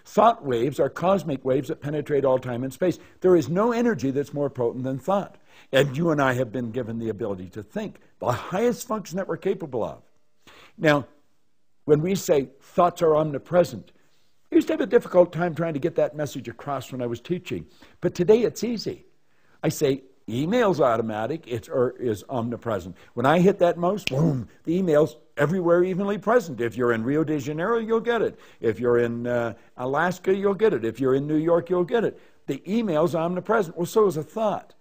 Thought waves are cosmic waves that penetrate all time and space. There is no energy that's more potent than thought. And you and I have been given the ability to think, the highest function that we're capable of. Now, when we say thoughts are omnipresent, I used to have a difficult time trying to get that message across when I was teaching. But today it's easy. I say email's automatic, is omnipresent. When I hit that mouse, boom, the email's everywhere evenly present. If you're in Rio de Janeiro, you'll get it. If you're in Alaska, you'll get it. If you're in New York, you'll get it. The email's omnipresent. Well, so is a thought.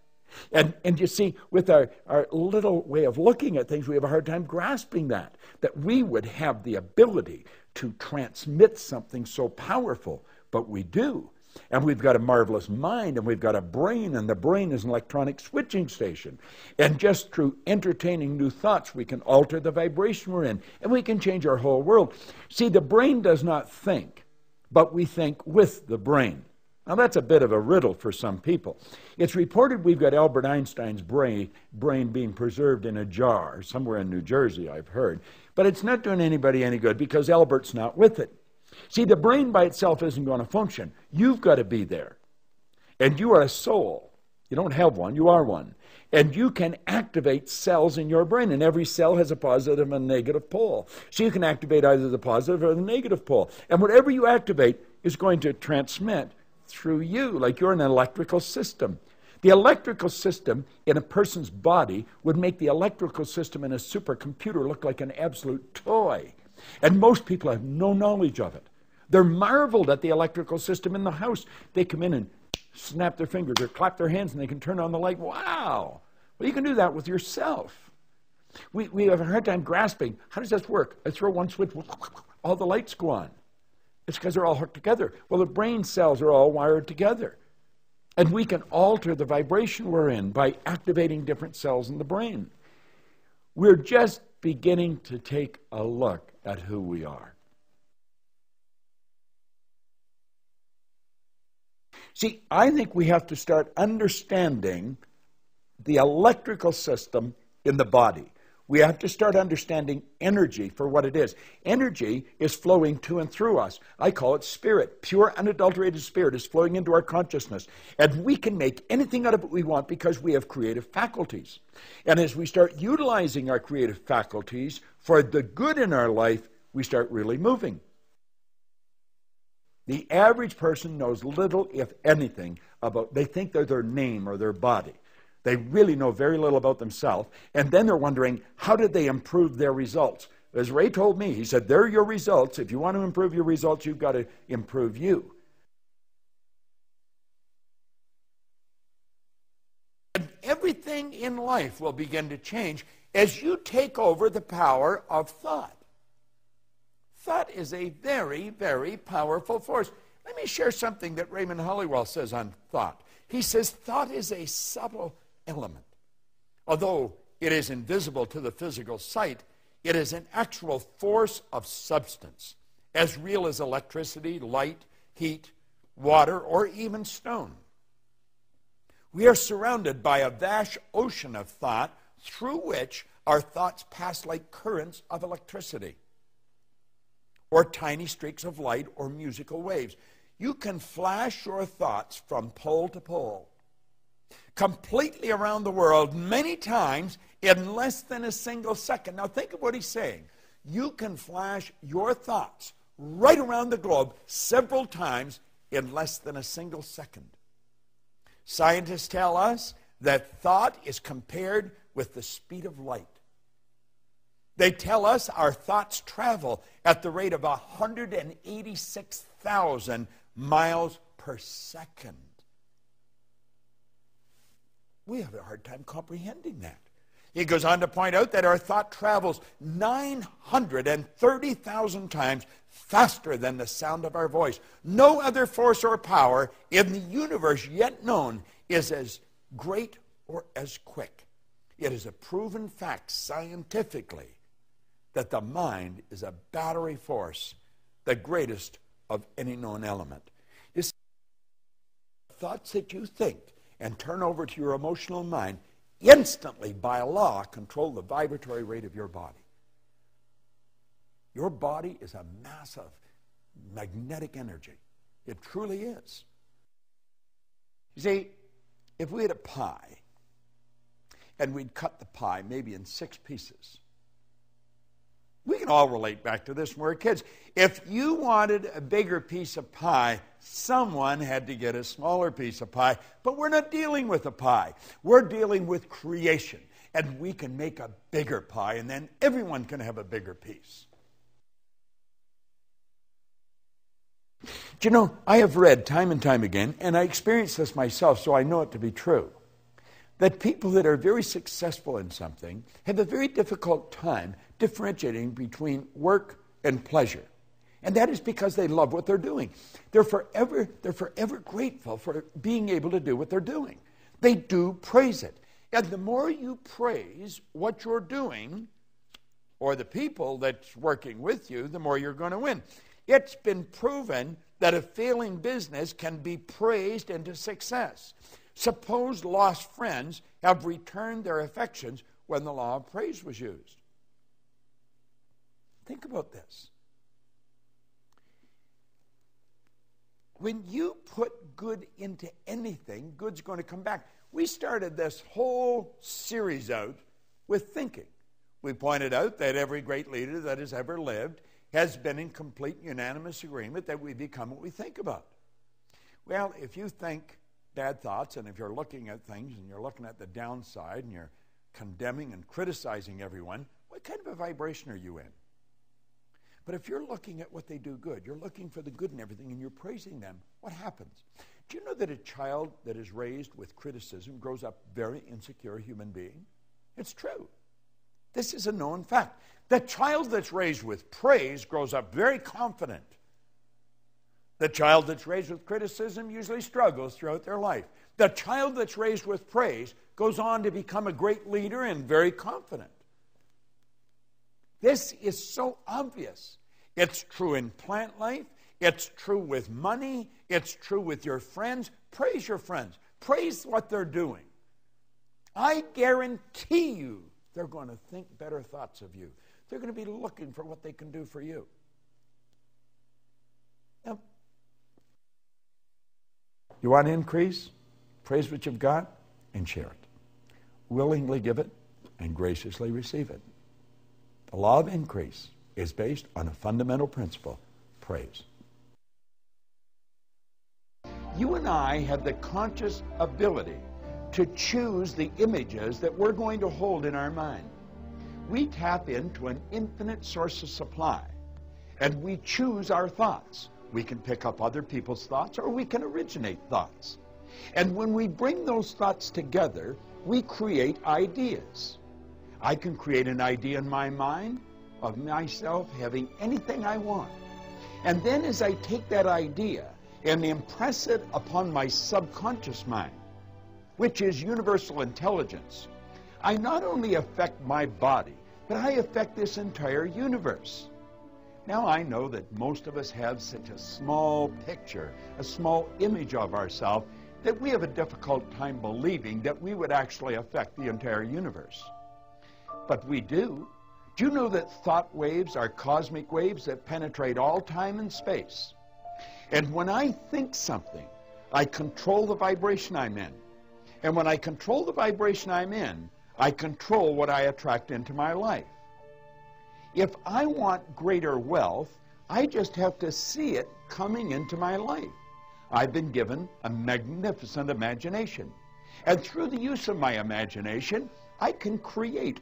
And you see, with our little way of looking at things, we have a hard time grasping that we would have the ability to transmit something so powerful, but we do. And we've got a marvelous mind, and we've got a brain, and the brain is an electronic switching station. And just through entertaining new thoughts, we can alter the vibration we're in, and we can change our whole world. See, the brain does not think, but we think with the brain. Now, that's a bit of a riddle for some people. It's reported we've got Albert Einstein's brain being preserved in a jar somewhere in New Jersey, I've heard. But it's not doing anybody any good because Albert's not with it. See, the brain by itself isn't going to function. You've got to be there. And you are a soul. You don't have one, you are one. And you can activate cells in your brain, and every cell has a positive and negative pole. So you can activate either the positive or the negative pole. And whatever you activate is going to transmit through you, like you're an electrical system. The electrical system in a person's body would make the electrical system in a supercomputer look like an absolute toy. And most people have no knowledge of it. They're marveled at the electrical system in the house. They come in and snap their fingers or clap their hands and they can turn on the light. Wow! Well, you can do that with yourself. We have a hard time grasping, how does this work? I throw one switch, all the lights go on. It's because they're all hooked together. Well, the brain cells are all wired together. And we can alter the vibration we're in by activating different cells in the brain. We're just beginning to take a look at who we are. See, I think we have to start understanding the electrical system in the body. We have to start understanding energy for what it is. Energy is flowing to and through us. I call it spirit. Pure, unadulterated spirit is flowing into our consciousness. And we can make anything out of it we want because we have creative faculties. And as we start utilizing our creative faculties for the good in our life, we start really moving. The average person knows little, if anything, they think they're their name or their body. They really know very little about themselves, and then they're wondering, how did they improve their results? As Ray told me, he said, they're your results. If you want to improve your results, you've got to improve you. And everything in life will begin to change as you take over the power of thought. Thought is a very, very powerful force. Let me share something that Raymond Hollywell says on thought. He says thought is a subtle element. Although it is invisible to the physical sight, it is an actual force of substance, as real as electricity, light, heat, water, or even stone. We are surrounded by a vast ocean of thought through which our thoughts pass like currents of electricity, or tiny streaks of light, or musical waves. You can flash your thoughts from pole to pole, completely around the world, many times in less than a single second. Now think of what he's saying. You can flash your thoughts right around the globe several times in less than a single second. Scientists tell us that thought is compared with the speed of light. They tell us our thoughts travel at the rate of 186,000 miles per second. We have a hard time comprehending that. He goes on to point out that our thought travels 930,000 times faster than the sound of our voice. No other force or power in the universe yet known is as great or as quick. It is a proven fact scientifically that the mind is a battery force, the greatest of any known element. You see, thoughts that you think and turn over to your emotional mind instantly, by law, control the vibratory rate of your body. Your body is a mass of magnetic energy. It truly is. You see, if we had a pie, and we'd cut the pie maybe in 6 pieces, we can all relate back to this when we were kids. If you wanted a bigger piece of pie, someone had to get a smaller piece of pie. But we're not dealing with a pie. We're dealing with creation. And we can make a bigger pie, and then everyone can have a bigger piece. Do you know, I have read time and time again, and I experienced this myself, so I know it to be true, that people that are very successful in something have a very difficult time differentiating between work and pleasure. And that is because they love what they're doing. They're forever grateful for being able to do what they're doing. They do praise it. And the more you praise what you're doing, or the people that's working with you, the more you're going to win. It's been proven that a failing business can be praised into success. Suppose lost friends have returned their affections when the law of praise was used. Think about this. When you put good into anything, good's going to come back. We started this whole series out with thinking. We pointed out that every great leader that has ever lived has been in complete unanimous agreement that we become what we think about. Well, if you think bad thoughts, and if you're looking at things and you're looking at the downside and you're condemning and criticizing everyone, what kind of a vibration are you in? But if you're looking at what they do good, you're looking for the good in everything and you're praising them, what happens? Do you know that a child that is raised with criticism grows up very insecure human being? It's true. This is a known fact. The child that's raised with praise grows up very confident. The child that's raised with criticism usually struggles throughout their life. The child that's raised with praise goes on to become a great leader and very confident. This is so obvious. It's true in plant life. It's true with money. It's true with your friends. Praise your friends. Praise what they're doing. I guarantee you they're going to think better thoughts of you. They're going to be looking for what they can do for you. Now, you want to increase? Praise what you've got and share it. Willingly give it and graciously receive it. The law of increase is based on a fundamental principle, praise. You and I have the conscious ability to choose the images that we're going to hold in our mind. We tap into an infinite source of supply, and we choose our thoughts. We can pick up other people's thoughts, or we can originate thoughts. And when we bring those thoughts together, we create ideas. I can create an idea in my mind of myself having anything I want. And then as I take that idea and impress it upon my subconscious mind, which is universal intelligence, I not only affect my body, but I affect this entire universe. Now I know that most of us have such a small picture, a small image of ourselves, that we have a difficult time believing that we would actually affect the entire universe. But we do. Do you know that thought waves are cosmic waves that penetrate all time and space? And when I think something, I control the vibration I'm in. And when I control the vibration I'm in, I control what I attract into my life. If I want greater wealth, I just have to see it coming into my life. I've been given a magnificent imagination. And through the use of my imagination, I can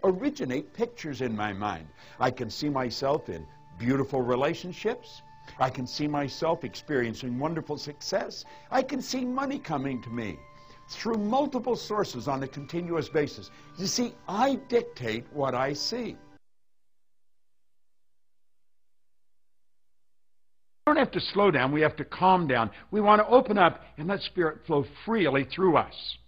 originate pictures in my mind. I can see myself in beautiful relationships. I can see myself experiencing wonderful success. I can see money coming to me through multiple sources on a continuous basis. You see, I dictate what I see. We don't have to slow down. We have to calm down. We want to open up and let Spirit flow freely through us.